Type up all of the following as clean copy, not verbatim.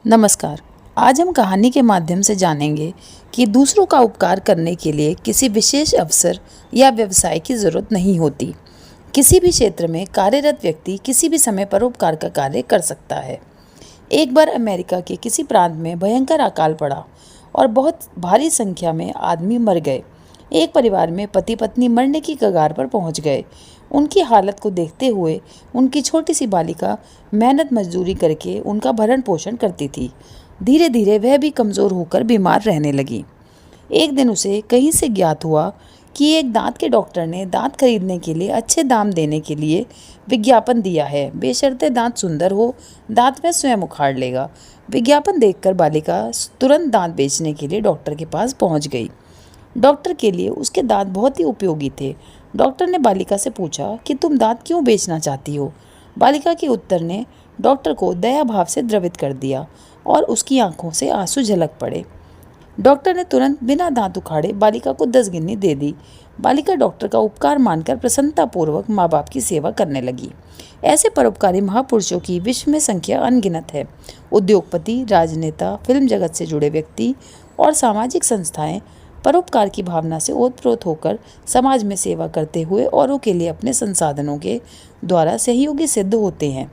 नमस्कार। आज हम कहानी के माध्यम से जानेंगे कि दूसरों का उपकार करने के लिए किसी विशेष अवसर या व्यवसाय की ज़रूरत नहीं होती। किसी भी क्षेत्र में कार्यरत व्यक्ति किसी भी समय परोपकार का कार्य कर सकता है। एक बार अमेरिका के किसी प्रांत में भयंकर अकाल पड़ा और बहुत भारी संख्या में आदमी मर गए। एक परिवार में पति पत्नी मरने की कगार पर पहुंच गए। उनकी हालत को देखते हुए उनकी छोटी सी बालिका मेहनत मजदूरी करके उनका भरण पोषण करती थी। धीरे धीरे वह भी कमज़ोर होकर बीमार रहने लगी। एक दिन उसे कहीं से ज्ञात हुआ कि एक दांत के डॉक्टर ने दांत खरीदने के लिए अच्छे दाम देने के लिए विज्ञापन दिया है। बेशर्ते दांत सुंदर हो, दांत में स्वयं उखाड़ लेगा। विज्ञापन देखकर बालिका तुरंत दांत बेचने के लिए डॉक्टर के पास पहुंच गई। डॉक्टर के लिए उसके दांत बहुत ही उपयोगी थे। डॉक्टर ने बालिका से पूछा कि तुम दांत क्यों बेचना चाहती हो। बालिका के उत्तर ने डॉक्टर को दया भाव से द्रवित कर दिया और उसकी आंखों से आंसू झलक पड़े। डॉक्टर ने तुरंत बिना दांत उखाड़े बालिका को 10 गिन्नी दे दी। बालिका डॉक्टर का उपकार मानकर प्रसन्नतापूर्वक माँ बाप की सेवा करने लगी। ऐसे परोपकारी महापुरुषों की विश्व में संख्या अनगिनत है। उद्योगपति, राजनेता, फिल्म जगत से जुड़े व्यक्ति और सामाजिक संस्थाएं परोपकार की भावना से ओतप्रोत होकर समाज में सेवा करते हुए औरों के लिए अपने संसाधनों के द्वारा सहयोगी सिद्ध होते हैं।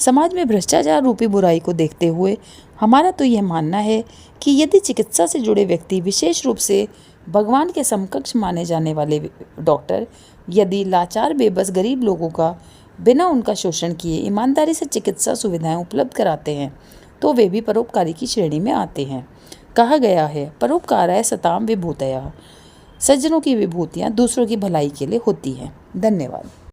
समाज में भ्रष्टाचार रूपी बुराई को देखते हुए हमारा तो यह मानना है कि यदि चिकित्सा से जुड़े व्यक्ति, विशेष रूप से भगवान के समकक्ष माने जाने वाले डॉक्टर, यदि लाचार बेबस गरीब लोगों का बिना उनका शोषण किए ईमानदारी से चिकित्सा सुविधाएं उपलब्ध कराते हैं, तो वे भी परोपकारी की श्रेणी में आते हैं। कहा गया है, परोपकाराय सताम विभूतयः। सज्जनों की विभूतियाँ दूसरों की भलाई के लिए होती हैं। धन्यवाद।